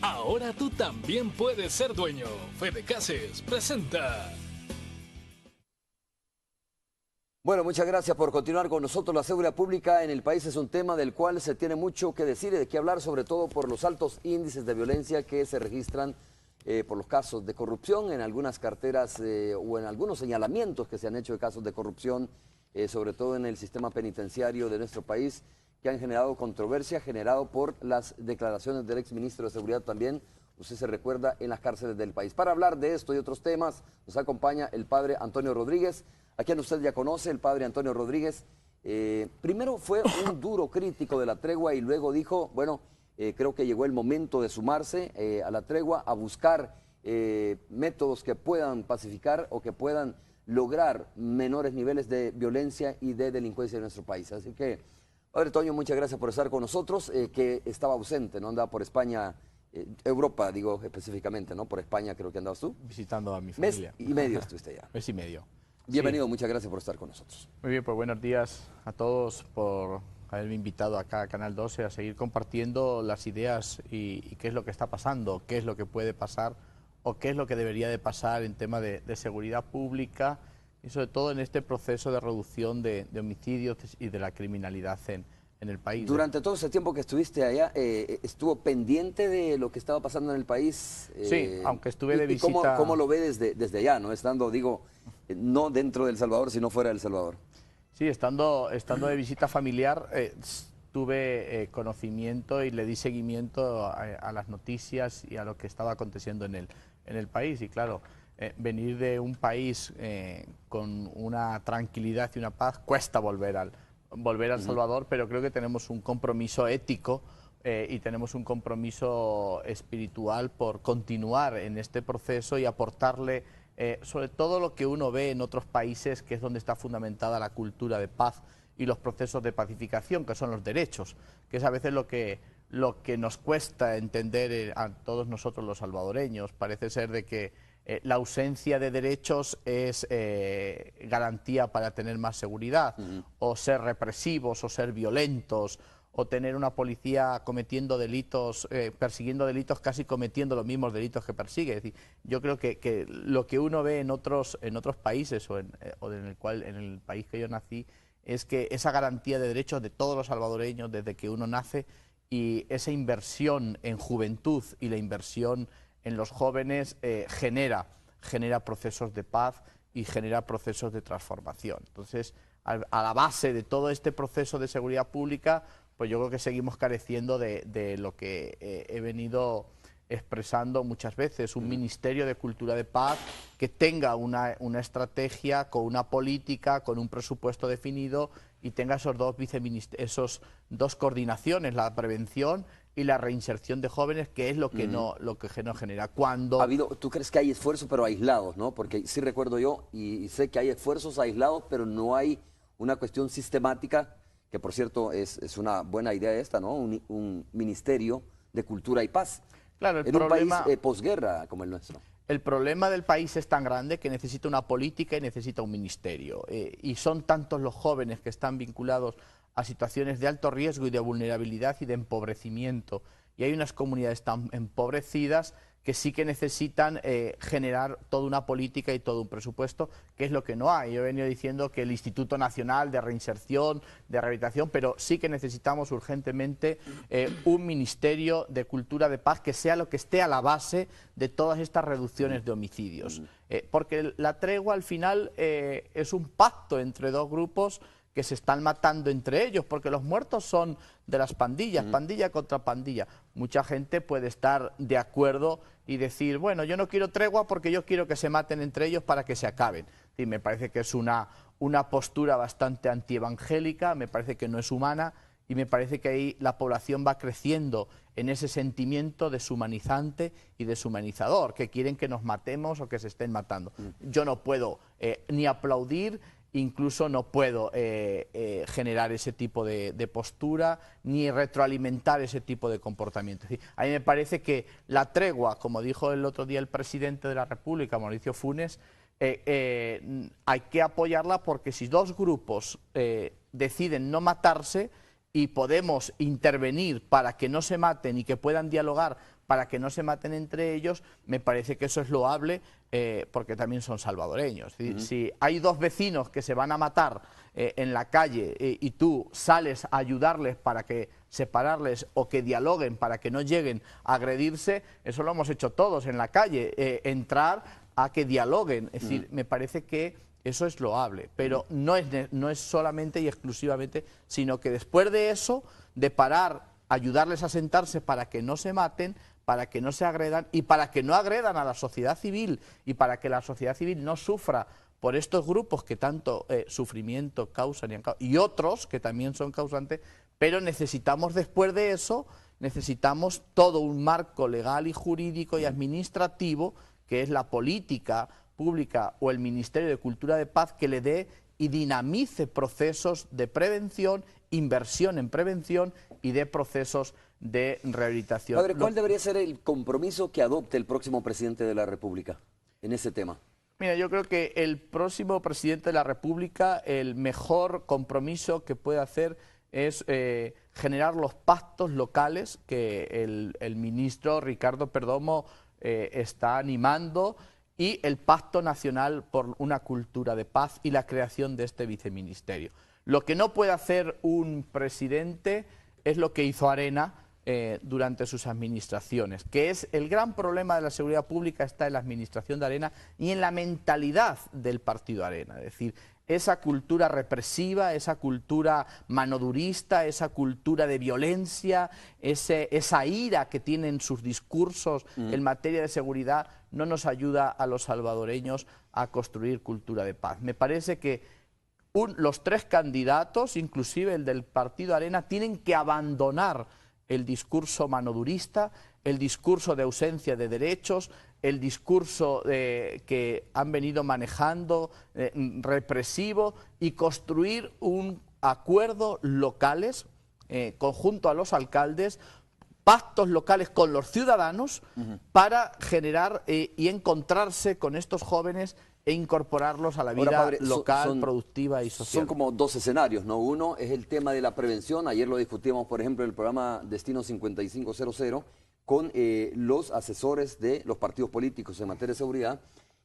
Ahora tú también puedes ser dueño. Fede Cases presenta. Bueno, muchas gracias por continuar con nosotros. La seguridad pública en el país es un tema del cual se tiene mucho que decir y de qué hablar, sobre todo por los altos índices de violencia que se registran por los casos de corrupción en algunas carteras o en algunos señalamientos que se han hecho de casos de corrupción, sobre todo en el sistema penitenciario de nuestro país, que han generado controversia, generado por las declaraciones del exministro de Seguridad también, usted se recuerda, en las cárceles del país. Para hablar de esto y otros temas, nos acompaña el padre Antonio Rodríguez, a quien usted ya conoce, el padre Antonio Rodríguez. Primero fue un duro crítico de la tregua y luego dijo, bueno, creo que llegó el momento de sumarse a la tregua, a buscar métodos que puedan pacificar o que puedan lograr menores niveles de violencia y de delincuencia en nuestro país. Así que, padre Toño, muchas gracias por estar con nosotros, que estaba ausente, no andaba por España, Europa, digo específicamente, ¿no? Por España creo que andabas tú. Visitando a mi familia. Mes y medio estuviste allá. Mes y medio. Bienvenido, Sí. muchas gracias por estar con nosotros. Muy bien, pues buenos días a todos por haberme invitado acá a Canal 12 a seguir compartiendo las ideas y qué es lo que está pasando, qué es lo que puede pasar o qué es lo que debería de pasar en tema de seguridad pública y sobre todo en este proceso de reducción de homicidios y de la criminalidad en el país. Durante todo ese tiempo que estuviste allá, ¿estuvo pendiente de lo que estaba pasando en el país? Sí, aunque estuve de ¿Y visita... cómo lo ve desde allá, no estando, digo, no dentro del Salvador, sino fuera del Salvador? Sí, estando de visita familiar, tuve conocimiento y le di seguimiento a las noticias y a lo que estaba aconteciendo en el país. Y claro, venir de un país con una tranquilidad y una paz cuesta volver al Salvador, pero creo que tenemos un compromiso ético y tenemos un compromiso espiritual por continuar en este proceso y aportarle sobre todo lo que uno ve en otros países, que es donde está fundamentada la cultura de paz y los procesos de pacificación, que son los derechos, que es a veces lo que nos cuesta entender a todos nosotros los salvadoreños. Parece ser de que la ausencia de derechos es garantía para tener más seguridad, o ser represivos, o ser violentos, o tener una policía cometiendo delitos, persiguiendo delitos, casi cometiendo los mismos delitos que persigue. Es decir, yo creo que lo que uno ve en otros países o en el país que yo nací es que esa garantía de derechos de todos los salvadoreños desde que uno nace y esa inversión en juventud y la inversión en los jóvenes genera procesos de paz y genera procesos de transformación. Entonces, a la base de todo este proceso de seguridad pública, pues yo creo que seguimos careciendo de lo que he venido expresando muchas veces, un ministerio de cultura de paz que tenga una estrategia, con una política, con un presupuesto definido y tenga esos dos coordinaciones, la prevención y la reinserción de jóvenes, que es lo que no genera. ¿Tú crees que hay esfuerzos pero aislados, no? Porque sí recuerdo yo y sé que hay esfuerzos aislados, pero no hay una cuestión sistemática, que por cierto es una buena idea esta, ¿no? Un ministerio de cultura y paz. Claro, en un país posguerra como el nuestro. El problema del país es tan grande que necesita una política y necesita un ministerio. Y son tantos los jóvenes que están vinculados a situaciones de alto riesgo y de vulnerabilidad y de empobrecimiento. Y hay unas comunidades tan empobrecidas que sí que necesitan generar toda una política y todo un presupuesto, que es lo que no hay. Yo he venido diciendo que el Instituto Nacional de Reinserción, de Rehabilitación, pero sí que necesitamos urgentemente un Ministerio de Cultura de Paz que sea lo que esté a la base de todas estas reducciones de homicidios. Porque la tregua al final es un pacto entre dos grupos que se están matando entre ellos, porque los muertos son de las pandillas, pandilla contra pandilla. Mucha gente puede estar de acuerdo y decir, bueno, yo no quiero tregua porque yo quiero que se maten entre ellos para que se acaben. Y me parece que es una postura bastante antievangélica, me parece que no es humana y me parece que ahí la población va creciendo en ese sentimiento deshumanizante y deshumanizador, que quieren que nos matemos o que se estén matando. Yo no puedo ni aplaudir, incluso no puedo generar ese tipo de postura ni retroalimentar ese tipo de comportamiento. Es decir, a mí me parece que la tregua, como dijo el otro día el presidente de la República, Mauricio Funes, hay que apoyarla porque si dos grupos deciden no matarse, y podemos intervenir para que no se maten y que puedan dialogar para que no se maten entre ellos, me parece que eso es loable porque también son salvadoreños. Es decir, si hay dos vecinos que se van a matar en la calle y tú sales a ayudarles para que separarles o que dialoguen para que no lleguen a agredirse, eso lo hemos hecho todos en la calle, entrar a que dialoguen. Es decir, me parece que eso es loable, pero no es solamente y exclusivamente, sino que después de eso, de parar, ayudarles a sentarse para que no se maten, para que no se agredan y para que no agredan a la sociedad civil y para que la sociedad civil no sufra por estos grupos que tanto sufrimiento causan y otros que también son causantes, pero necesitamos después de eso, necesitamos todo un marco legal y jurídico y administrativo, que es la política pública o el Ministerio de Cultura de Paz, que le dé y dinamice procesos de prevención, inversión en prevención y de procesos de rehabilitación. Padre, ¿cuál debería ser el compromiso que adopte el próximo presidente de la República en ese tema? Mira, yo creo que el próximo presidente de la República, el mejor compromiso que puede hacer es generar los pactos locales que el ministro Ricardo Perdomo está animando, y el Pacto Nacional por una Cultura de Paz y la creación de este viceministerio. Lo que no puede hacer un presidente es lo que hizo Arena durante sus administraciones, que es el gran problema de la seguridad pública, está en la administración de Arena y en la mentalidad del partido Arena, es decir, esa cultura represiva, esa cultura manodurista, esa cultura de violencia, esa ira que tienen sus discursos en materia de seguridad, no nos ayuda a los salvadoreños a construir cultura de paz. Me parece que los tres candidatos, inclusive el del partido Arena, tienen que abandonar el discurso manodurista, el discurso de ausencia de derechos, el discurso que han venido manejando represivo, y construir un acuerdo locales conjunto a los alcaldes, pactos locales con los ciudadanos para generar y encontrarse con estos jóvenes e incorporarlos a la vida Ahora, padre, local, productiva y social. Son como dos escenarios, ¿no? Uno es el tema de la prevención. Ayer lo discutíamos, por ejemplo, en el programa Destino 5500 con los asesores de los partidos políticos en materia de seguridad,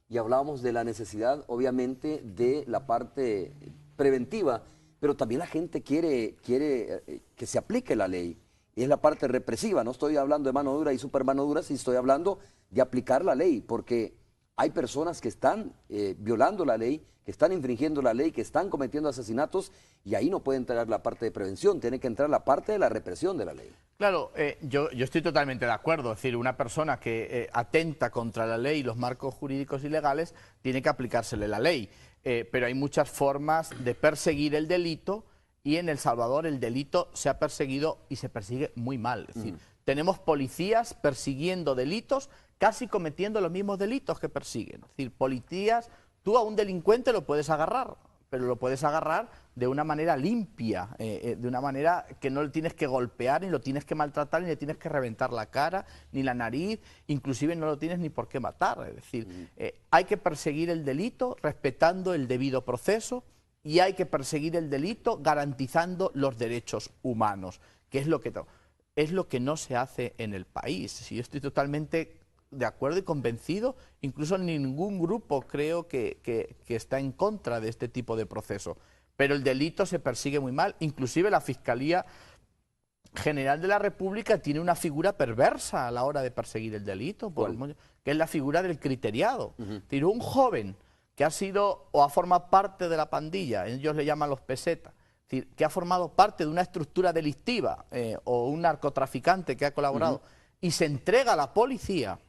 y hablábamos de la necesidad, obviamente, de la parte preventiva, pero también la gente quiere que se aplique la ley. Y es la parte represiva. No estoy hablando de mano dura y super mano dura, sí estoy hablando de aplicar la ley, porque hay personas que están violando la ley, que están infringiendo la ley, que están cometiendo asesinatos, y ahí no puede entrar la parte de prevención, tiene que entrar la parte de la represión de la ley. Claro, yo estoy totalmente de acuerdo. Es decir, una persona que atenta contra la ley y los marcos jurídicos y legales, tiene que aplicársele la ley. Pero hay muchas formas de perseguir el delito, y en El Salvador el delito se ha perseguido y se persigue muy mal. Es decir, tenemos policías persiguiendo delitos, casi cometiendo los mismos delitos que persiguen. Es decir, policías, tú a un delincuente lo puedes agarrar, pero lo puedes agarrar de una manera limpia, de una manera que no le tienes que golpear, ni lo tienes que maltratar, ni le tienes que reventar la cara, ni la nariz, inclusive no lo tienes ni por qué matar. Es decir, hay que perseguir el delito respetando el debido proceso, y hay que perseguir el delito garantizando los derechos humanos, que es lo que no se hace en el país. Si yo estoy totalmente de acuerdo y convencido, incluso ningún grupo creo que está en contra de este tipo de proceso, pero el delito se persigue muy mal. Inclusive la Fiscalía General de la República tiene una figura perversa a la hora de perseguir el delito, que es la figura del criteriado. Es decir, un joven que ha sido o ha formado parte de la pandilla, ellos le llaman los pesetas, es decir, que ha formado parte de una estructura delictiva o un narcotraficante que ha colaborado, y se entrega a la policía,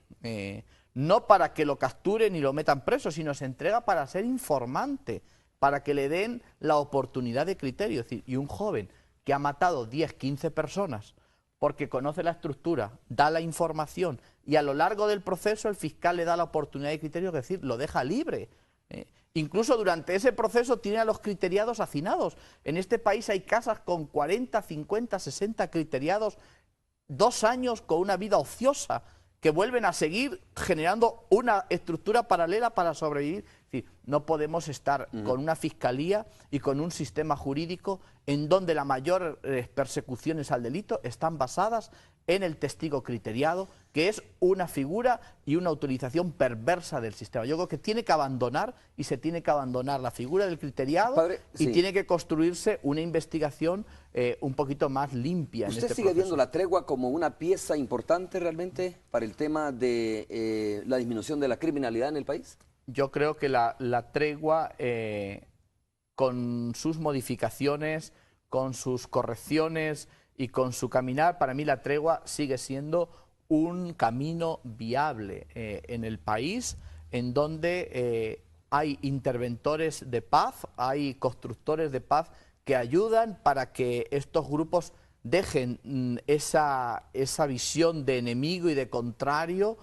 no para que lo capturen y lo metan preso, sino se entrega para ser informante, para que le den la oportunidad de criterio. Es decir, y un joven que ha matado 10, 15 personas porque conoce la estructura, da la información, y a lo largo del proceso el fiscal le da la oportunidad de criterio, es decir, lo deja libre. Incluso durante ese proceso tiene a los criteriados hacinados. En este país hay casas con 40, 50, 60 criteriados, 2 años con una vida ociosa, que vuelven a seguir generando una estructura paralela para sobrevivir. Es decir, no podemos estar con una fiscalía y con un sistema jurídico en donde las mayores persecuciones al delito están basadas en el testigo criteriado, que es una figura y una utilización perversa del sistema. Yo creo que tiene que abandonar y se tiene que abandonar la figura del criteriado. Padre, y sí, tiene que construirse una investigación un poquito más limpia. En ¿Usted este sigue proceso. viendo la tregua como una pieza importante realmente para el tema de la disminución de la criminalidad en el país? Yo creo que la tregua, con sus modificaciones, con sus correcciones y con su caminar, para mí la tregua sigue siendo un camino viable en el país, en donde hay interventores de paz, hay constructores de paz que ayudan para que estos grupos dejen esa visión de enemigo y de contrario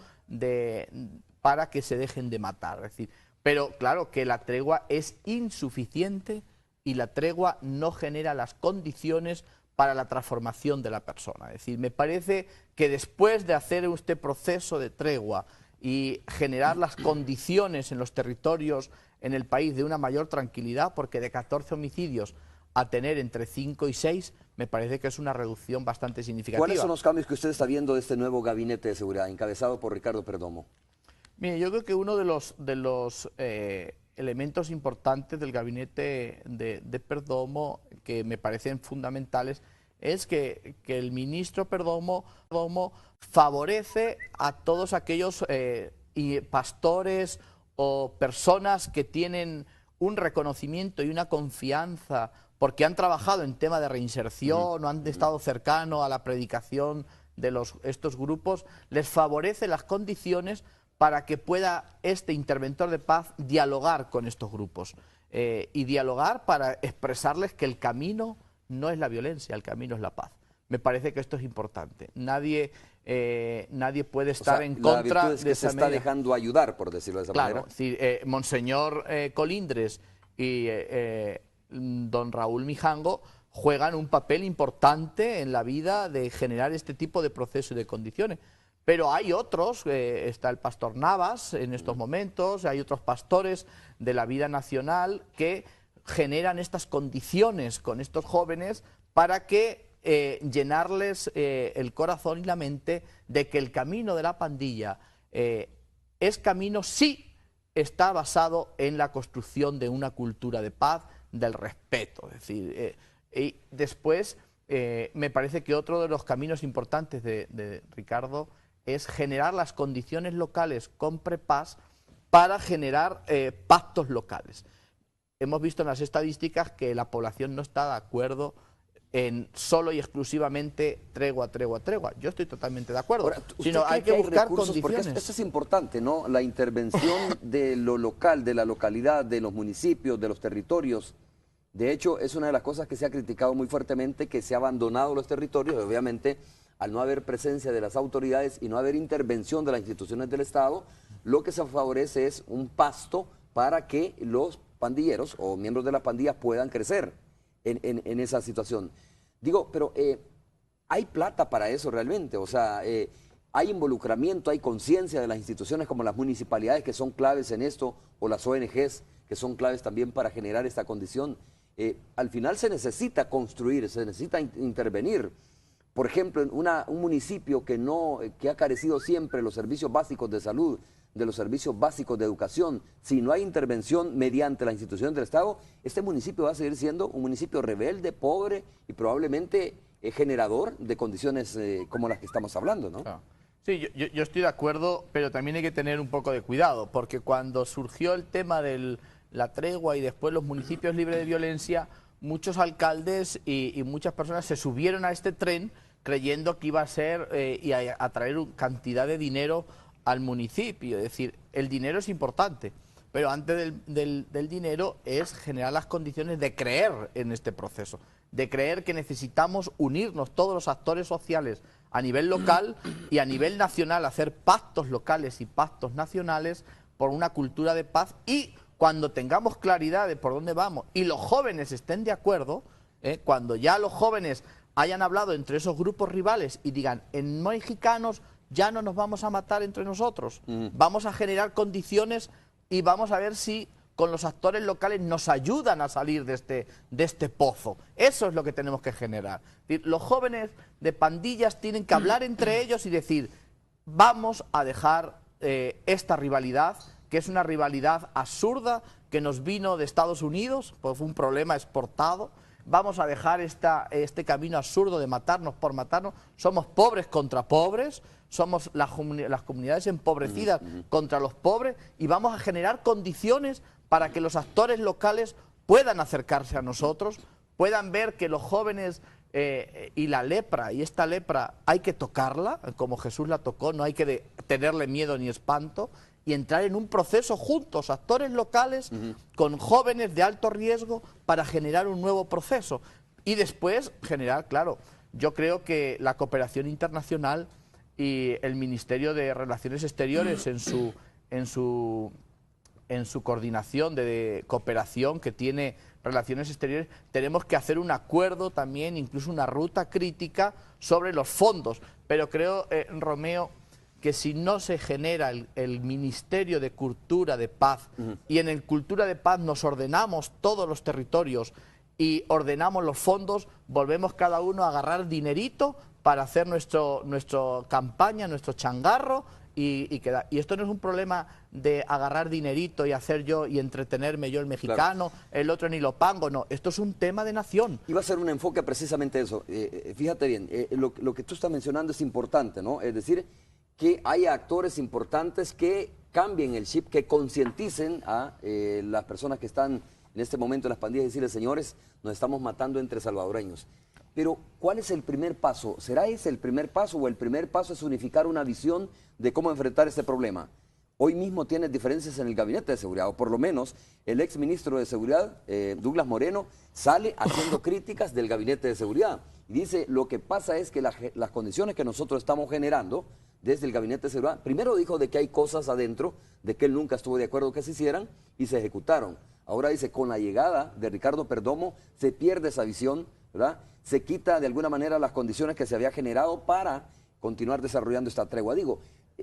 para que se dejen de matar. Es decir, pero claro que la tregua es insuficiente y la tregua no genera las condiciones para la transformación de la persona. Es decir, me parece que después de hacer este proceso de tregua y generar las condiciones en los territorios, en el país, de una mayor tranquilidad, porque de 14 homicidios a tener entre 5 y 6, me parece que es una reducción bastante significativa. ¿Cuáles son los cambios que usted está viendo de este nuevo gabinete de seguridad, encabezado por Ricardo Perdomo? Mire, yo creo que uno de los elementos importantes del gabinete de Perdomo, que me parecen fundamentales, es que el ministro Perdomo favorece a todos aquellos pastores o personas que tienen un reconocimiento y una confianza porque han trabajado en tema de reinserción o han estado cercanos a la predicación de estos grupos, les favorece las condiciones para que pueda este interventor de paz dialogar con estos grupos y dialogar para expresarles que el camino no es la violencia, el camino es la paz. Me parece que esto es importante. Nadie puede estar en contra la virtud es que de se esa está medida. dejando ayudar, por decirlo de esa Claro, manera. es decir, Monseñor Colindres y don Raúl Mijango juegan un papel importante en la vida de generar este tipo de proceso y de condiciones. Pero hay otros, está el pastor Navas en estos momentos, hay otros pastores de la vida nacional que generan estas condiciones con estos jóvenes para que llenarles el corazón y la mente de que el camino de la pandilla es camino, sí, está basado en la construcción de una cultura de paz, del respeto. Es decir, y después me parece que otro de los caminos importantes de Ricardo es generar las condiciones locales con Prepaz para generar pactos locales. Hemos visto en las estadísticas que la población no está de acuerdo en solo y exclusivamente tregua, tregua, tregua. Yo estoy totalmente de acuerdo. Ahora, ¿usted sino cree hay que buscar recursos? Porque condiciones. esto es importante, ¿no? La intervención de lo local, de la localidad, de los municipios, de los territorios. De hecho, es una de las cosas que se ha criticado muy fuertemente, que se ha abandonado los territorios, obviamente, al no haber presencia de las autoridades y no haber intervención de las instituciones del Estado, lo que se favorece es un pasto para que los pandilleros o miembros de las pandillas puedan crecer en esa situación. Digo, pero ¿hay plata para eso realmente? O sea, ¿hay involucramiento, hay conciencia de las instituciones como las municipalidades que son claves en esto, o las ONGs que son claves también para generar esta condición? Al final se necesita construir, se necesita intervenir. Por ejemplo, en un municipio que ha carecido siempre los servicios básicos de salud, de los servicios básicos de educación, si no hay intervención mediante las instituciones del Estado, este municipio va a seguir siendo un municipio rebelde, pobre y probablemente generador de condiciones como las que estamos hablando, ¿no? Claro. Sí, yo estoy de acuerdo, pero también hay que tener un poco de cuidado, porque cuando surgió el tema de la tregua y después los municipios libres de violencia, muchos alcaldes y muchas personas se subieron a este tren creyendo que iba a ser y a traer cantidad de dinero al municipio. Es decir, el dinero es importante, pero antes del dinero es generar las condiciones de creer en este proceso, de creer que necesitamos unirnos todos los actores sociales a nivel local y a nivel nacional, hacer pactos locales y pactos nacionales por una cultura de paz, y cuando tengamos claridad de por dónde vamos y los jóvenes estén de acuerdo, cuando ya los jóvenes hayan hablado entre esos grupos rivales y digan, en mexicanos ya no nos vamos a matar entre nosotros, vamos a generar condiciones y vamos a ver si con los actores locales nos ayudan a salir de este pozo. Eso es lo que tenemos que generar. Los jóvenes de pandillas tienen que hablar entre ellos y decir, vamos a dejar esta rivalidad, que es una rivalidad absurda que nos vino de Estados Unidos, pues fue un problema exportado. Vamos a dejar este camino absurdo de matarnos por matarnos. Somos pobres contra pobres, somos las comunidades empobrecidas contra los pobres, y vamos a generar condiciones para que los actores locales puedan acercarse a nosotros, puedan ver que los jóvenes y la lepra, y esta lepra hay que tocarla, como Jesús la tocó, no hay que tenerle miedo ni espanto, y entrar en un proceso juntos, actores locales con jóvenes de alto riesgo, para generar un nuevo proceso. Y después generar, claro, yo creo que la cooperación internacional y el Ministerio de Relaciones Exteriores en su coordinación de cooperación que tiene Relaciones Exteriores, tenemos que hacer un acuerdo también, incluso una ruta crítica sobre los fondos. Pero creo, Romeo, que si no se genera el Ministerio de Cultura de Paz, y en el Cultura de Paz nos ordenamos todos los territorios y ordenamos los fondos, volvemos cada uno a agarrar dinerito para hacer nuestra campaña, nuestro changarro, y esto no es un problema de agarrar dinerito y hacer yo y entretenerme yo el mexicano, claro, el otro ni lo pago, no, esto es un tema de nación. Iba a ser un enfoque precisamente eso. Fíjate bien, lo que tú estás mencionando es importante, ¿no? Es decir, que haya actores importantes que cambien el chip, que concienticen a las personas que están en este momento en las pandillas y decirles, señores, nos estamos matando entre salvadoreños. Pero, ¿cuál es el primer paso? ¿Será ese el primer paso o el primer paso es unificar una visión de cómo enfrentar este problema? Hoy mismo tienes diferencias en el Gabinete de Seguridad, o por lo menos el ex ministro de Seguridad, Douglas Moreno, sale haciendo críticas del Gabinete de Seguridad. Y dice, lo que pasa es que las condiciones que nosotros estamos generando desde el Gabinete de Seguridad, primero dijo de que hay cosas adentro, de que él nunca estuvo de acuerdo que se hicieran y se ejecutaron. Ahora dice, con la llegada de Ricardo Perdomo se pierde esa visión, ¿verdad? Se quita de alguna manera las condiciones que se había generado para continuar desarrollando esta tregua. Digo,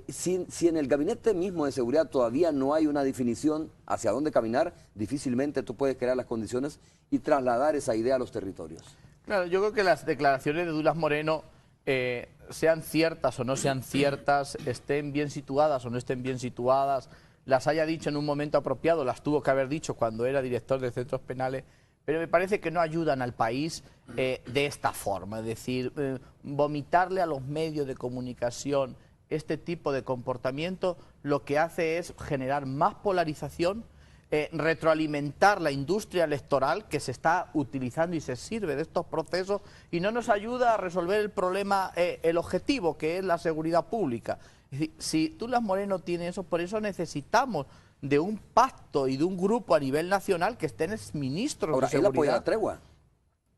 si en el Gabinete mismo de Seguridad todavía no hay una definición hacia dónde caminar, difícilmente tú puedes crear las condiciones y trasladar esa idea a los territorios. Claro, yo creo que las declaraciones de Douglas Moreno, sean ciertas o no sean ciertas, estén bien situadas o no estén bien situadas, las haya dicho en un momento apropiado, las tuvo que haber dicho cuando era director de centros penales, pero me parece que no ayudan al país de esta forma. Es decir, vomitarle a los medios de comunicación este tipo de comportamiento lo que hace es generar más polarización, retroalimentar la industria electoral que se está utilizando y se sirve de estos procesos, y no nos ayuda a resolver el problema, el objetivo, que es la seguridad pública. Es decir, si Douglas Moreno tiene eso, por eso necesitamos de un pacto y de un grupo a nivel nacional que estén ministros de seguridad. Él apoya la tregua.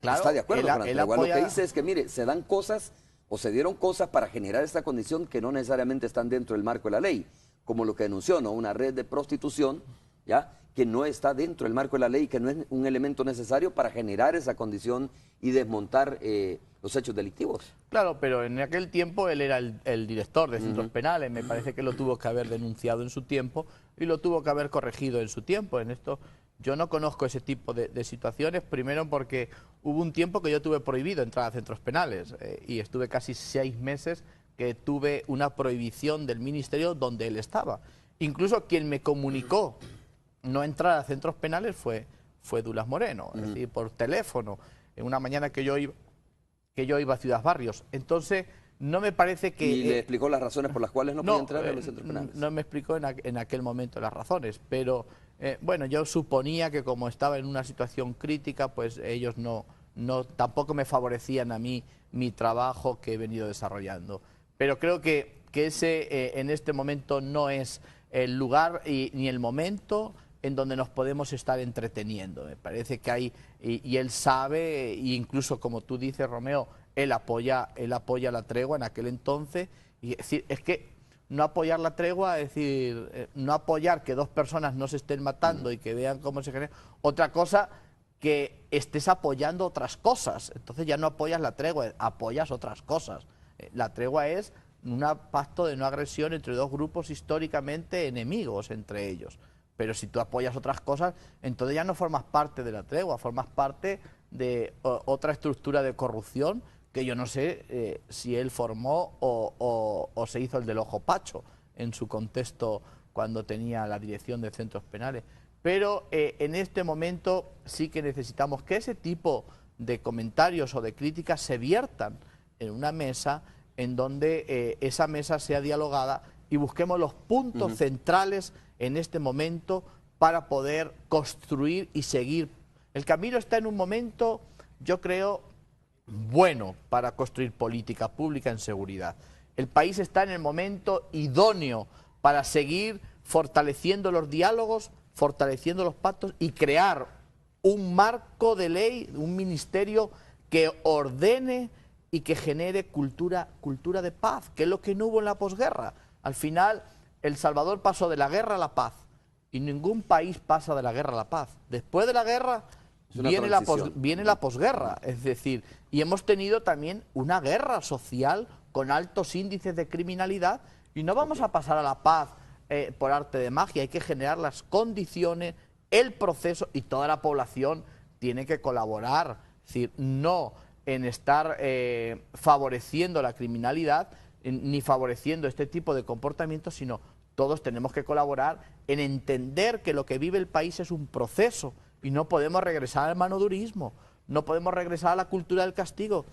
Claro, está de acuerdo con la tregua. apoya... Lo que dice es que, mire, se dan cosas o se dieron cosas para generar esta condición que no necesariamente están dentro del marco de la ley, como lo que denunció, ¿no? Una red de prostitución, ¿ya?, que no está dentro del marco de la ley, que no es un elemento necesario para generar esa condición y desmontar los hechos delictivos. Claro, pero en aquel tiempo él era el director de centros penales, me parece que lo tuvo que haber denunciado en su tiempo y lo tuvo que haber corregido en su tiempo. En esto yo no conozco ese tipo de situaciones, primero porque hubo un tiempo que yo tuve prohibido entrar a centros penales y estuve casi 6 meses que tuve una prohibición del ministerio donde él estaba. Incluso quien me comunicó no entrar a centros penales fue Douglas Moreno, es decir, por teléfono, en una mañana que yo iba a Ciudad Barrios. Entonces, no me parece que... ¿Y le explicó las razones por las cuales no podía entrar a los centros penales? No me explicó en aquel momento las razones, pero bueno, yo suponía que como estaba en una situación crítica, pues ellos tampoco me favorecían a mí mi trabajo que he venido desarrollando. Pero creo que ese en este momento no es el lugar ni el momento en donde nos podemos estar entreteniendo. Me parece que hay, y él sabe, e incluso como tú dices, Romeo, él apoya la tregua en aquel entonces, y es decir, es que no apoyar la tregua, es decir, no apoyar que 2 personas no se estén matando y que vean cómo se genera, otra cosa que estés apoyando otras cosas, entonces ya no apoyas la tregua, apoyas otras cosas. La tregua es un pacto de no agresión entre dos grupos históricamente enemigos entre ellos. Pero si tú apoyas otras cosas, entonces ya no formas parte de la tregua, formas parte de otra estructura de corrupción que yo no sé si él formó o se hizo el del ojo pacho en su contexto cuando tenía la dirección de centros penales. Pero en este momento sí que necesitamos que ese tipo de comentarios o de críticas se viertan en una mesa en donde esa mesa sea dialogada y busquemos los puntos centrales en este momento para poder construir y seguir. El camino está en un momento, yo creo, bueno para construir política pública en seguridad. El país está en el momento idóneo para seguir fortaleciendo los diálogos, fortaleciendo los pactos y crear un marco de ley, un ministerio que ordene y que genere cultura de paz, que es lo que no hubo en la posguerra. Al final, El Salvador pasó de la guerra a la paz y ningún país pasa de la guerra a la paz. Después de la guerra viene la posguerra, es decir, y hemos tenido también una guerra social con altos índices de criminalidad y no vamos a pasar a la paz por arte de magia, hay que generar las condiciones, el proceso y toda la población tiene que colaborar, es decir, no en estar favoreciendo la criminalidad ni favoreciendo este tipo de comportamientos, sino todos tenemos que colaborar en entender que lo que vive el país es un proceso y no podemos regresar al manodurismo, no podemos regresar a la cultura del castigo.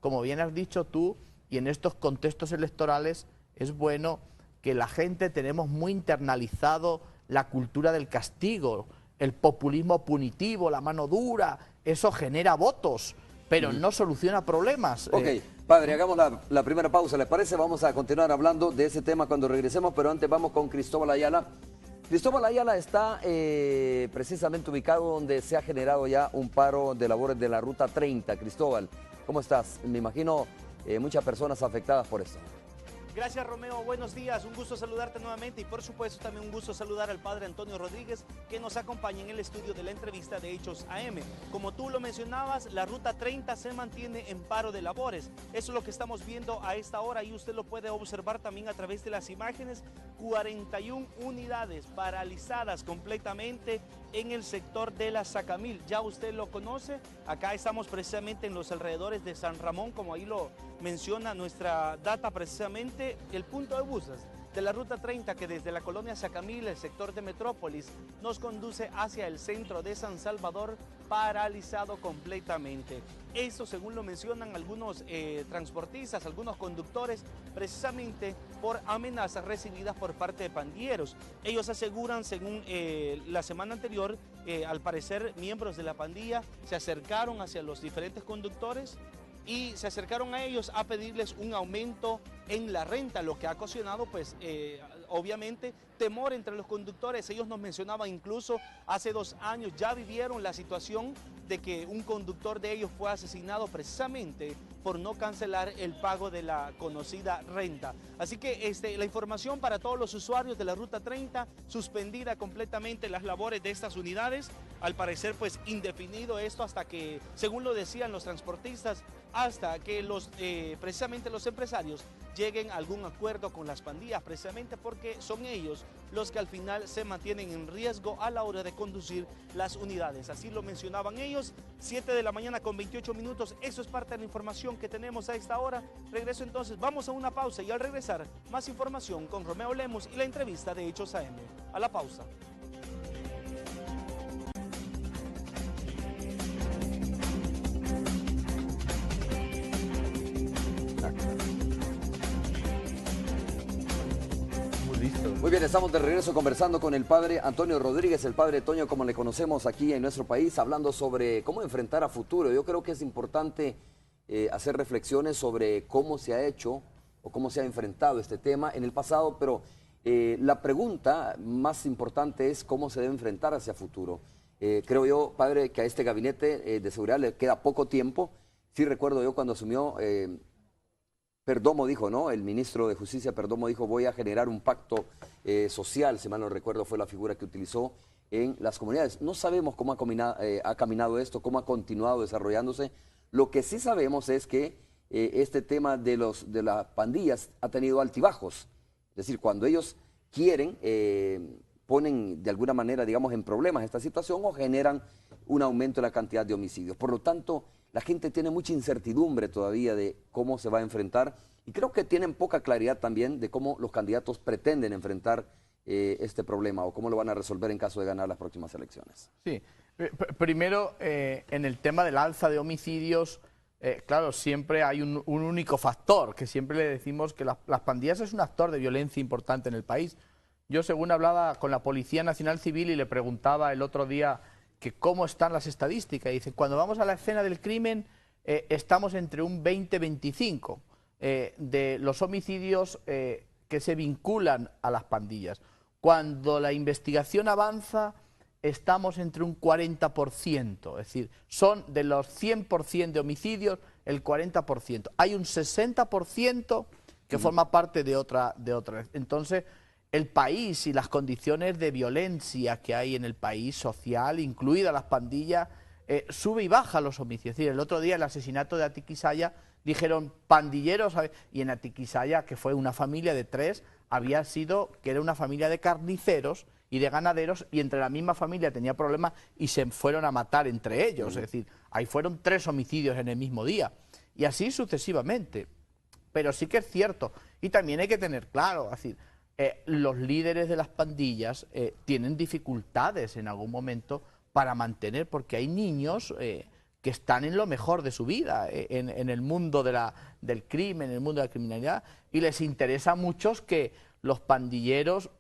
Como bien has dicho tú, y en estos contextos electorales es bueno que la gente tenemos muy internalizado la cultura del castigo, el populismo punitivo, la mano dura, eso genera votos, pero no soluciona problemas. Ok, padre, hagamos la primera pausa, ¿les parece? Vamos a continuar hablando de ese tema cuando regresemos, pero antes vamos con Cristóbal Ayala. Cristóbal Ayala está precisamente ubicado donde se ha generado ya un paro de labores de la Ruta 30. Cristóbal, ¿cómo estás? Me imagino muchas personas afectadas por esto. Gracias, Romeo, buenos días, un gusto saludarte nuevamente y por supuesto también un gusto saludar al padre Antonio Rodríguez que nos acompaña en el estudio de la entrevista de Hechos AM. Como tú lo mencionabas, la Ruta 30 se mantiene en paro de labores, eso es lo que estamos viendo a esta hora y usted lo puede observar también a través de las imágenes, 41 unidades paralizadas completamente en el sector de la Sacamil, ya usted lo conoce, acá estamos precisamente en los alrededores de San Ramón, como ahí lo menciona nuestra data precisamente, el punto de buses de la Ruta 30 que desde la colonia Sacamil, el sector de Metrópolis, nos conduce hacia el centro de San Salvador, paralizado completamente. Eso según lo mencionan algunos transportistas, algunos conductores, precisamente por amenazas recibidas por parte de pandilleros. Ellos aseguran, según la semana anterior, al parecer miembros de la pandilla se acercaron hacia los diferentes conductores y se acercaron a ellos a pedirles un aumento en la renta, lo que ha ocasionado pues obviamente temor entre los conductores. Ellos nos mencionaban incluso hace 2 años ya vivieron la situación de que un conductor de ellos fue asesinado precisamente por no cancelar el pago de la conocida renta. Así que la información para todos los usuarios de la Ruta 30, suspendida completamente las labores de estas unidades, al parecer pues indefinido esto hasta que, según lo decían los transportistas, hasta que precisamente los empresarios lleguen a algún acuerdo con las pandillas, precisamente porque son ellos los que al final se mantienen en riesgo a la hora de conducir las unidades. Así lo mencionaban ellos, 7 de la mañana con 28 minutos, eso es parte de la información que tenemos a esta hora. Regreso entonces, vamos a una pausa y al regresar, más información con Romeo Lemos y la entrevista de Hechos AM. A la pausa. Muy bien, estamos de regreso conversando con el padre Antonio Rodríguez, el padre Toño, como le conocemos aquí en nuestro país, hablando sobre cómo enfrentar a futuro. Yo creo que es importante hacer reflexiones sobre cómo se ha hecho o cómo se ha enfrentado este tema en el pasado, pero la pregunta más importante es cómo se debe enfrentar hacia futuro. Creo yo, padre, que a este gabinete de seguridad le queda poco tiempo. Sí recuerdo yo cuando asumió... Perdomo dijo, ¿no? El ministro de Justicia, Perdomo, dijo, voy a generar un pacto social, si mal no recuerdo, fue la figura que utilizó en las comunidades. No sabemos cómo ha caminado esto, cómo ha continuado desarrollándose. Lo que sí sabemos es que este tema de las pandillas ha tenido altibajos. Es decir, cuando ellos quieren, ponen de alguna manera, digamos, en problemas esta situación o generan un aumento de la cantidad de homicidios. Por lo tanto, la gente tiene mucha incertidumbre todavía de cómo se va a enfrentar y creo que tienen poca claridad también de cómo los candidatos pretenden enfrentar este problema o cómo lo van a resolver en caso de ganar las próximas elecciones. Sí, primero en el tema del alza de homicidios, claro, siempre hay un único factor, que siempre le decimos que las pandillas es un actor de violencia importante en el país. Yo, según hablaba con la Policía Nacional Civil y le preguntaba el otro día que cómo están las estadísticas, y dice, cuando vamos a la escena del crimen estamos entre un 20-25 de los homicidios que se vinculan a las pandillas. Cuando la investigación avanza estamos entre un 40%, es decir, son de los 100% de homicidios el 40%. Hay un 60% que forma parte de otra. Entonces, el país y las condiciones de violencia que hay en el país social, incluidas las pandillas, sube y baja los homicidios. Es decir, el otro día el asesinato de Atiquizaya dijeron pandilleros, ¿sabes? Y en Atiquizaya, que fue una familia de 3, había sido que era una familia de carniceros y de ganaderos, y entre la misma familia tenía problemas y se fueron a matar entre ellos. Es decir, ahí fueron 3 homicidios en el mismo día. Y así sucesivamente. Pero sí que es cierto, y también hay que tener claro, es decir, los líderes de las pandillas tienen dificultades en algún momento para mantener, porque hay niños que están en lo mejor de su vida, en el mundo del crimen, en el mundo de la criminalidad, y les interesa a muchos que los pandilleros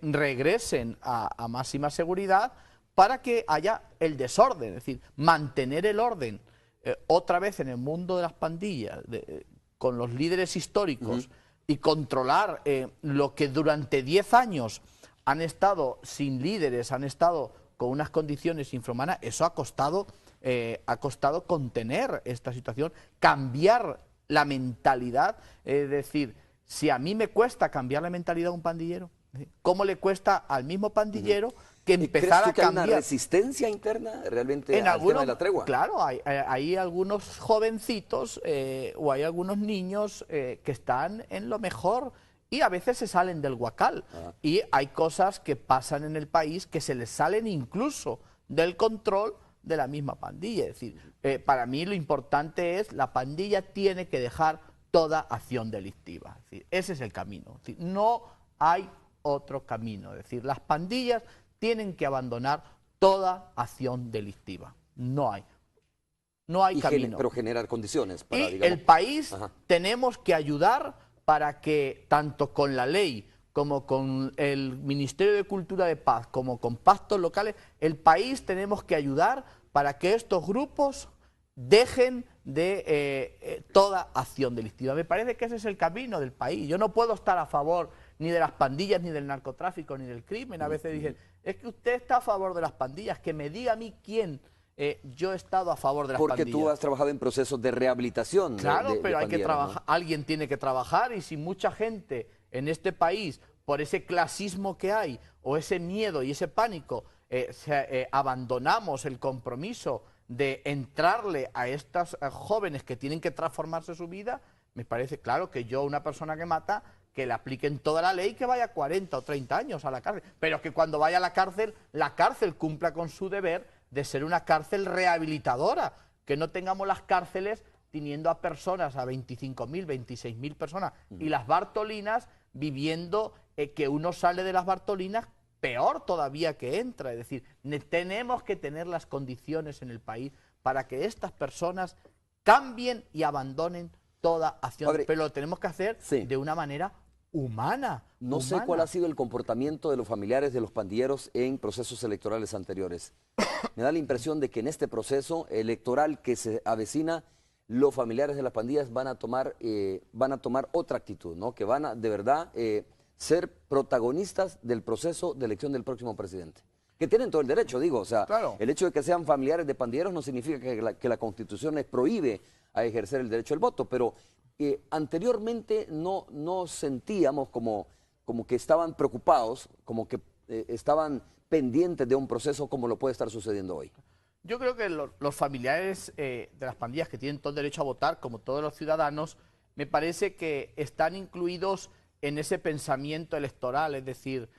regresen a máxima seguridad para que haya el desorden, es decir, mantener el orden otra vez en el mundo de las pandillas, con los líderes históricos, y controlar lo que durante 10 años han estado sin líderes, han estado con unas condiciones infrahumanas. Eso ha costado contener esta situación, cambiar la mentalidad. Es decir, si a mí me cuesta cambiar la mentalidad de un pandillero, ¿cómo le cuesta al mismo pandillero que empezar a cambiar? ¿Crees tú que hay una resistencia interna realmente al tema de la tregua? Claro, hay algunos jovencitos o hay algunos niños que están en lo mejor y a veces se salen del huacal. Y hay cosas que pasan en el país que se les salen incluso del control de la misma pandilla. Es decir, para mí lo importante es la pandilla tiene que dejar toda acción delictiva. Es decir, ese es el camino. Es decir, no hay otro camino. Es decir, las pandillas tienen que abandonar toda acción delictiva. No hay camino. Pero generar condiciones para, y digamos, el país tenemos que ayudar para que, tanto con la ley como con el Ministerio de Cultura de Paz, como con pactos locales, el país tenemos que ayudar para que estos grupos dejen de toda acción delictiva. Me parece que ese es el camino del país. Yo no puedo estar a favor ni de las pandillas, ni del narcotráfico, ni del crimen. A veces dicen, es que usted está a favor de las pandillas, que me diga a mí quién yo he estado a favor de las pandillas. Porque tú has trabajado en procesos de rehabilitación. Claro, pero hay que trabajar. alguien tiene que trabajar, y si mucha gente en este país, por ese clasismo que hay, o ese miedo y ese pánico, abandonamos el compromiso de entrarle a estas jóvenes que tienen que transformarse su vida, me parece claro que yo, una persona que mata, que le apliquen toda la ley, que vaya 40 o 30 años a la cárcel, pero que cuando vaya a la cárcel cumpla con su deber de ser una cárcel rehabilitadora, que no tengamos las cárceles teniendo a personas, a 25.000, 26.000 personas, y las Bartolinas viviendo que uno sale de las Bartolinas peor todavía que entra. Es decir, tenemos que tener las condiciones en el país para que estas personas cambien y abandonen toda acción, pero lo tenemos que hacer de una manera humana. No sé cuál ha sido el comportamiento de los familiares de los pandilleros en procesos electorales anteriores. Me da la impresión de que en este proceso electoral que se avecina, los familiares de las pandillas van a tomar otra actitud, ¿no? Que van a, de verdad, ser protagonistas del proceso de elección del próximo presidente. Que tienen todo el derecho, digo, o sea, el hecho de que sean familiares de pandilleros no significa que la Constitución les prohíbe a ejercer el derecho al voto, pero anteriormente no sentíamos como que estaban preocupados, como que estaban pendientes de un proceso como lo puede estar sucediendo hoy. Yo creo que los familiares de las pandillas que tienen todo el derecho a votar, como todos los ciudadanos, me parece que están incluidos en ese pensamiento electoral. Es decir,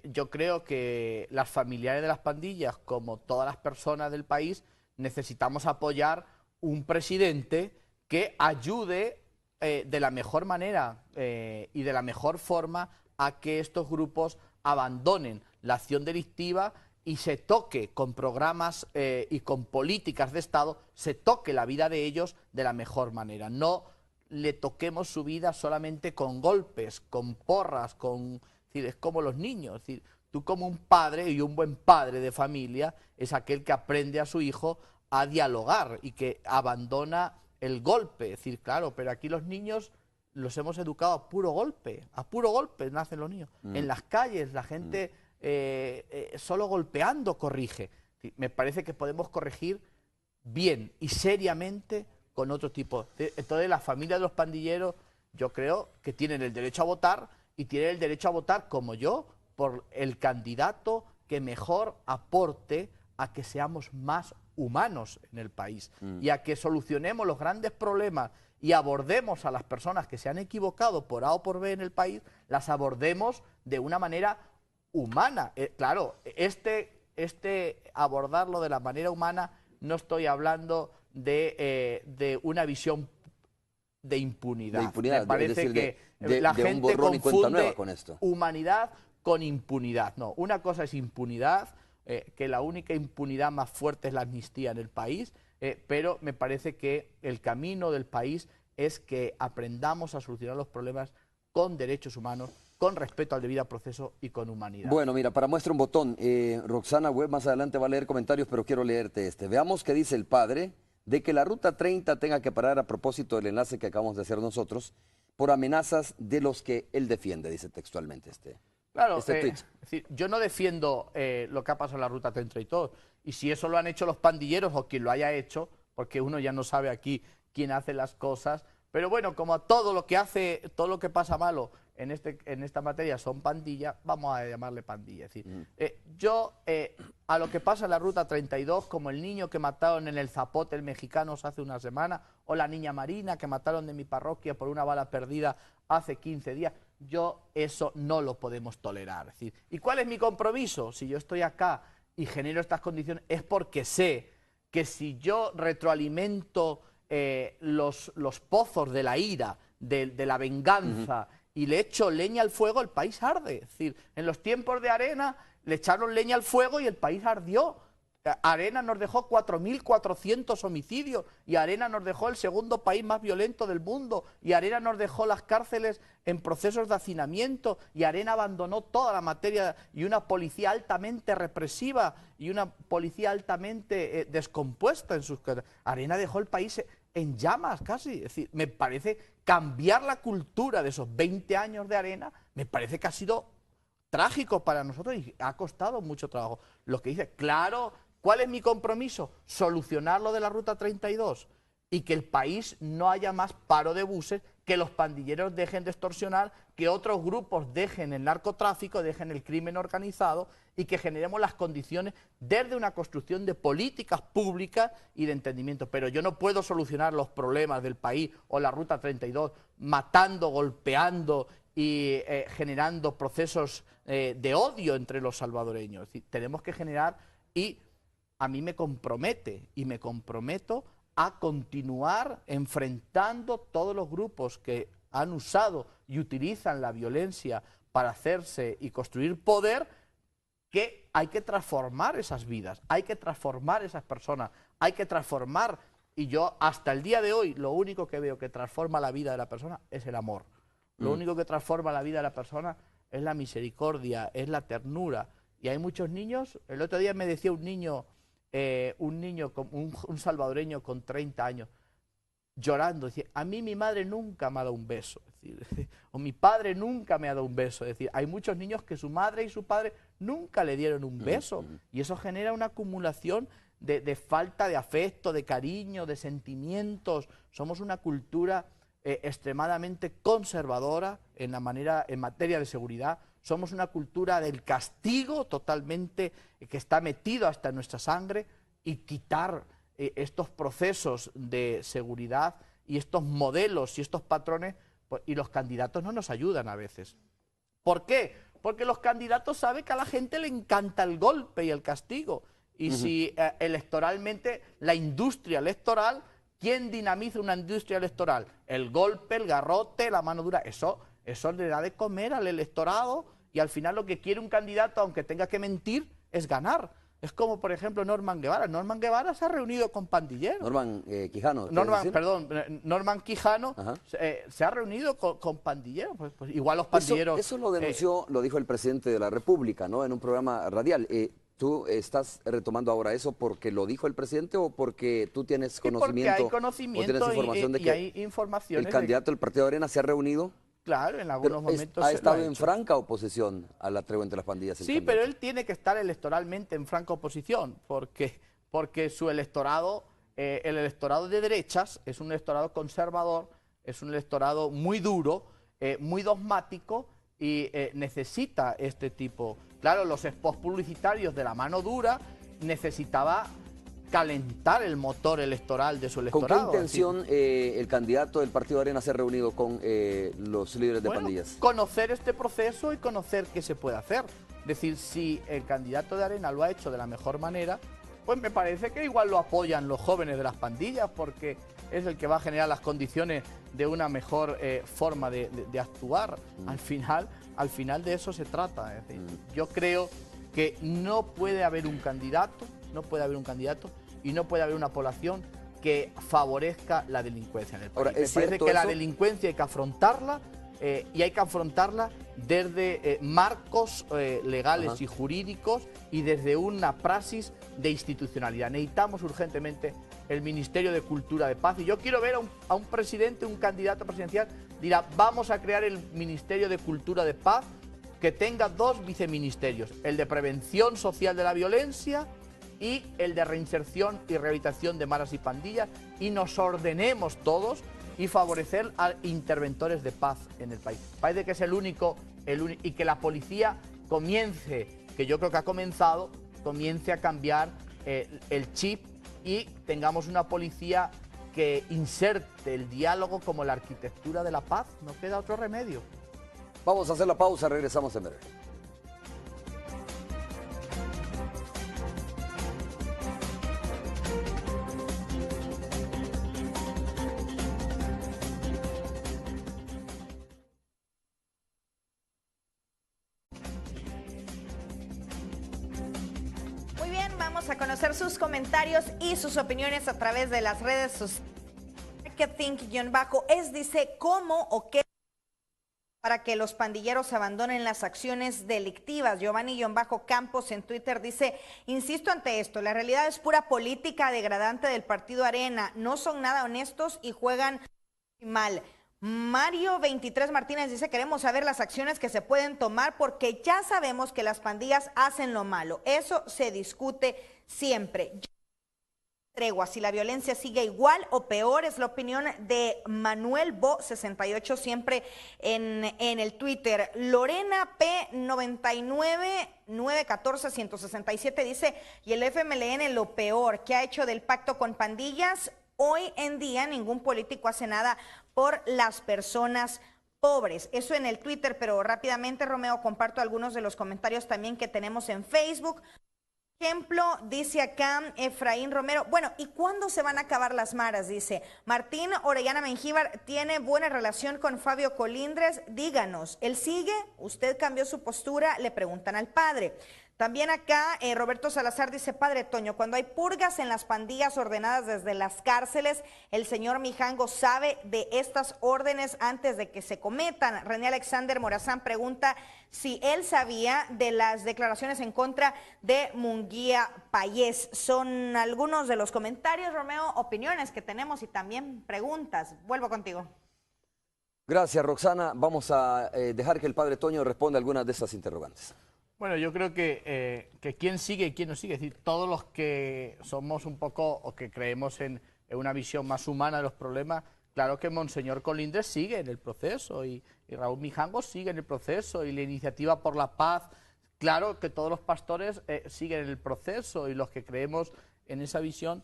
yo creo que las familiares de las pandillas, como todas las personas del país, necesitamos apoyar un presidente que ayude de la mejor manera y de la mejor forma a que estos grupos abandonen la acción delictiva y se toque con programas y con políticas de Estado, se toque la vida de ellos de la mejor manera. No le toquemos su vida solamente con golpes, con porras, es decir, es como los niños. Es decir, tú como un padre y un buen padre de familia es aquel que aprende a su hijo a dialogar y que abandona el golpe. Es decir, claro, pero aquí los niños los hemos educado a puro golpe nacen los niños. En las calles la gente solo golpeando corrige. Me parece que podemos corregir bien y seriamente con otro tipo. Entonces la familia de los pandilleros yo creo que tienen el derecho a votar y tienen el derecho a votar como yo por el candidato que mejor aporte a que seamos más humanos en el país y a que solucionemos los grandes problemas y abordemos a las personas que se han equivocado por A o por B en el país, las abordemos de una manera humana. Claro, abordarlo de la manera humana, no estoy hablando de una visión de impunidad. De impunidad, me parece es decir, que la gente un borrón y cuenta nueva con esto. Humanidad con impunidad. No, una cosa es impunidad, que la única impunidad más fuerte es la amnistía en el país, pero me parece que el camino del país es que aprendamos a solucionar los problemas con derechos humanos, con respeto al debido proceso y con humanidad. Bueno, mira, para muestra un botón, Roxana Webb más adelante va a leer comentarios, pero quiero leerte este. Veamos qué dice el padre de que la Ruta 30 tenga que parar a propósito del enlace que acabamos de hacer nosotros por amenazas de los que él defiende, dice textualmente Claro, tweet. es decir, yo no defiendo lo que ha pasado en la Ruta 32, y si eso lo han hecho los pandilleros o quien lo haya hecho, porque uno ya no sabe aquí quién hace las cosas, pero bueno, como todo lo que pasa malo en esta materia son pandillas, vamos a llamarle pandilla. Es decir, a lo que pasa en la Ruta 32, como el niño que mataron en el Zapote, el Mexicanos, hace una semana, o la niña Marina que mataron de mi parroquia por una bala perdida hace 15 días, eso no lo podemos tolerar. Es decir, ¿y cuál es mi compromiso? Si yo estoy acá y genero estas condiciones, es porque sé que si yo retroalimento los pozos de la ira, de la venganza, y le echo leña al fuego, el país arde. Es decir, en los tiempos de Arena le echaron leña al fuego y el país ardió. Arena nos dejó 4.400 homicidios y Arena nos dejó el segundo país más violento del mundo y Arena nos dejó las cárceles en procesos de hacinamiento y Arena abandonó toda la materia y una policía altamente represiva y una policía altamente descompuesta en sus... Arena dejó el país en llamas casi. Es decir, me parece cambiar la cultura de esos 20 años de Arena, me parece que ha sido trágico para nosotros y ha costado mucho trabajo. Lo que dice, claro, ¿cuál es mi compromiso? Solucionar lo de la Ruta 32 y que el país no haya más paro de buses, que los pandilleros dejen de extorsionar, que otros grupos dejen el narcotráfico, dejen el crimen organizado y que generemos las condiciones desde una construcción de políticas públicas y de entendimiento. Pero yo no puedo solucionar los problemas del país o la Ruta 32 matando, golpeando y generando procesos de odio entre los salvadoreños. Es decir, tenemos que generar, y a mí me compromete y me comprometo a continuar enfrentando todos los grupos que han usado y utilizan la violencia para hacerse y construir poder, que hay que transformar esas vidas, hay que transformar esas personas, hay que transformar, y yo hasta el día de hoy lo único que veo que transforma la vida de la persona es el amor. Lo único que transforma la vida de la persona es la misericordia, es la ternura. Y hay muchos niños, el otro día me decía un niño, un salvadoreño con 30 años, llorando, decía, a mí mi madre nunca me ha dado un beso, es decir, o mi padre nunca me ha dado un beso. Es decir, hay muchos niños que su madre y su padre nunca le dieron un beso, y eso genera una acumulación de falta de afecto, de cariño, de sentimientos. Somos una cultura extremadamente conservadora en materia de seguridad. Somos una cultura del castigo totalmente, que está metido hasta en nuestra sangre, y quitar estos procesos de seguridad y estos modelos y estos patrones, pues, y los candidatos no nos ayudan a veces. ¿Por qué? Porque los candidatos saben que a la gente le encanta el golpe y el castigo. Y si electoralmente, la industria electoral, ¿quién dinamiza una industria electoral? El golpe, el garrote, la mano dura. Eso le da de comer al electorado, y al final lo que quiere un candidato, aunque tenga que mentir, es ganar. Es como, por ejemplo, Norman Guevara. Norman Guevara se ha reunido con pandilleros. Norman Quijano. Norman Quijano se ha reunido con pandilleros. Pues igual los pandilleros... Eso lo denunció, lo dijo el presidente de la República, ¿no? En un programa radial. ¿Tú estás retomando ahora eso porque lo dijo el presidente o porque tú tienes conocimiento? Porque hay conocimiento o tienes información de que hay informaciones el candidato del Partido de Arena se ha reunido. Claro, en algunos momentos ha estado en franca oposición a la tregua entre las pandillas. Sí, pero él tiene que estar electoralmente en franca oposición, porque su electorado, el electorado de derechas, es un electorado conservador, es un electorado muy duro, muy dogmático, y necesita este tipo. Claro, los spots publicitarios de la mano dura necesitaba calentar el motor electoral de su electorado. ¿Con qué intención el candidato del Partido de Arena se ha reunido con los líderes de pandillas? Conocer este proceso y conocer qué se puede hacer. Es decir, si el candidato de Arena lo ha hecho de la mejor manera, pues me parece que igual lo apoyan los jóvenes de las pandillas, porque es el que va a generar las condiciones de una mejor forma de actuar. Al final de eso se trata. Es decir, yo creo que no puede haber un candidato, y no puede haber una población que favorezca la delincuencia en el país. Ahora, me parece que la delincuencia hay que afrontarla, y hay que afrontarla desde marcos legales y jurídicos, y desde una praxis de institucionalidad. Necesitamos urgentemente el Ministerio de Cultura de Paz, y yo quiero ver a un presidente, un candidato presidencial, dirá, vamos a crear el Ministerio de Cultura de Paz, que tenga 2 viceministerios, el de Prevención Social de la Violencia y el de Reinserción y Rehabilitación de Maras y Pandillas, y nos ordenemos todos y favorecer a interventores de paz en el país. Parece que es el único, y que la policía comience, que yo creo que ha comenzado, comience a cambiar el chip, y tengamos una policía que inserte el diálogo como la arquitectura de la paz. No queda otro remedio. Vamos a hacer la pausa, regresamos en breve. Muy bien, vamos a conocer sus comentarios y sus opiniones a través de las redes sociales. Marketing-es dice, ¿cómo o qué para que los pandilleros abandonen las acciones delictivas? Giovanni-Campos en Twitter dice, insisto ante esto, la realidad es pura política degradante del Partido Arena, no son nada honestos y juegan mal. Mario 23 Martínez dice, queremos saber las acciones que se pueden tomar porque ya sabemos que las pandillas hacen lo malo. Eso se discute siempre. Tregua, si la violencia sigue igual o peor, es la opinión de Manuel Bo 68, siempre en el Twitter. Lorena P 99 914 167 dice, y el FMLN lo peor que ha hecho del pacto con pandillas. Hoy en día ningún político hace nada por las personas pobres. Eso en el Twitter, pero rápidamente, Romeo, comparto algunos de los comentarios también que tenemos en Facebook. Ejemplo, dice acá Efraín Romero, bueno, ¿y cuándo se van a acabar las maras? Dice Martín Orellana Mengíbar, tiene buena relación con Fabio Colindres, díganos, ¿él sigue? ¿Usted cambió su postura? Le preguntan al padre. También acá Roberto Salazar dice, padre Toño, cuando hay purgas en las pandillas ordenadas desde las cárceles, el señor Mijango sabe de estas órdenes antes de que se cometan. René Alexander Morazán pregunta si él sabía de las declaraciones en contra de Munguía Payés. Son algunos de los comentarios, Romeo, opiniones que tenemos y también preguntas. Vuelvo contigo. Gracias, Roxana. Vamos a dejar que el padre Toño responda algunas de esas interrogantes. Bueno, yo creo que quién sigue y quién no sigue, es decir, todos los que somos un poco o que creemos en una visión más humana de los problemas, claro que Monseñor Colindres sigue en el proceso y Raúl Mijango sigue en el proceso y la Iniciativa por la Paz, claro que todos los pastores siguen en el proceso y los que creemos en esa visión.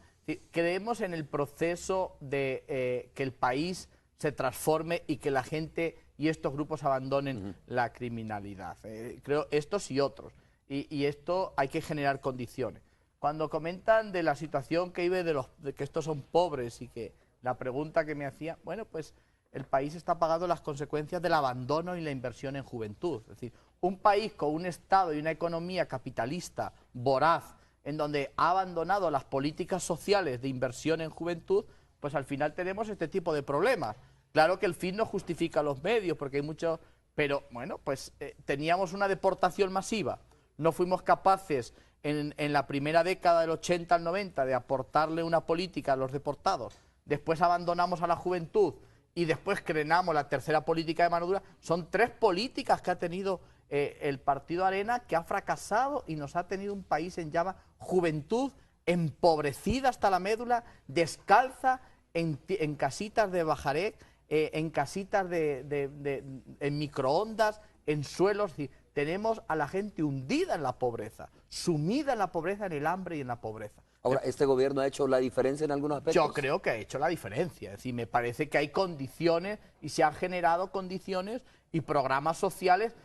Creemos en el proceso de que el país se transforme y que la gente y estos grupos abandonen la criminalidad. Creo estos y otros. Y esto hay que generar condiciones. Cuando comentan de la situación que vive de que estos son pobres y que la pregunta que me hacía, bueno, pues el país está pagando las consecuencias del abandono y la inversión en juventud. Es decir, un país con un Estado y una economía capitalista voraz, en donde ha abandonado las políticas sociales de inversión en juventud, pues al final tenemos este tipo de problemas. Claro que el fin no justifica los medios, porque hay muchos... Pero, bueno, pues teníamos una deportación masiva. No fuimos capaces en la primera década del 80 al 90 de aportarle una política a los deportados. Después abandonamos a la juventud y después creamos la tercera política de mano dura. Son 3 políticas que ha tenido el Partido Arena, que ha fracasado y nos ha tenido un país en llama, juventud empobrecida hasta la médula, descalza, en casitas de bajaré, en casitas en microondas, en suelos. Tenemos a la gente hundida en la pobreza, sumida en la pobreza, en el hambre y en la pobreza. Ahora, ¿este gobierno ha hecho la diferencia en algunos aspectos? Yo creo que ha hecho la diferencia. Es decir, me parece que hay condiciones y se han generado condiciones y programas sociales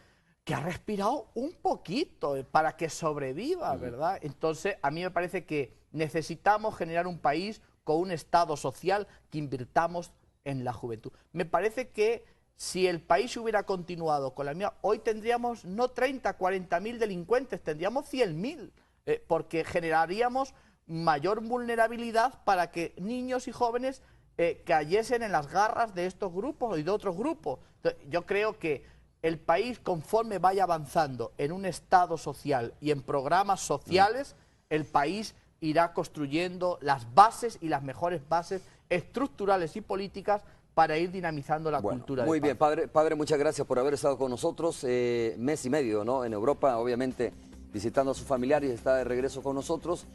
que ha respirado un poquito para que sobreviva, ¿verdad? Entonces, a mí me parece que necesitamos generar un país con un Estado social que invirtamos en la juventud. Me parece que si el país hubiera continuado con la misma, hoy tendríamos no 30, 40.000 delincuentes, tendríamos 100.000, porque generaríamos mayor vulnerabilidad para que niños y jóvenes cayesen en las garras de estos grupos y de otros grupos. Entonces, yo creo que el país, conforme vaya avanzando en un Estado social y en programas sociales, el país irá construyendo las bases y las mejores bases estructurales y políticas para ir dinamizando la cultura. Muy bien, padre, muchas gracias por haber estado con nosotros. Mes y medio, ¿no? En Europa, obviamente, visitando a sus familiares, está de regreso con nosotros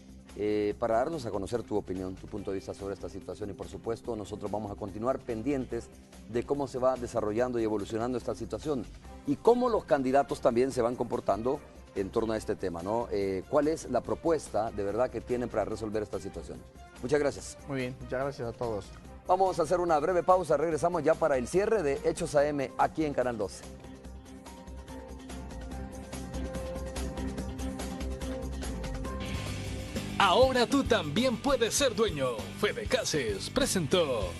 para darnos a conocer tu opinión, tu punto de vista sobre esta situación. Y por supuesto, nosotros vamos a continuar pendientes de cómo se va desarrollando y evolucionando esta situación y cómo los candidatos también se van comportando en torno a este tema, ¿no? ¿Cuál es la propuesta de verdad que tienen para resolver esta situación? Muchas gracias. Muy bien, muchas gracias a todos. Vamos a hacer una breve pausa, regresamos ya para el cierre de Hechos AM aquí en Canal 12. Ahora tú también puedes ser dueño. Fede Cases presentó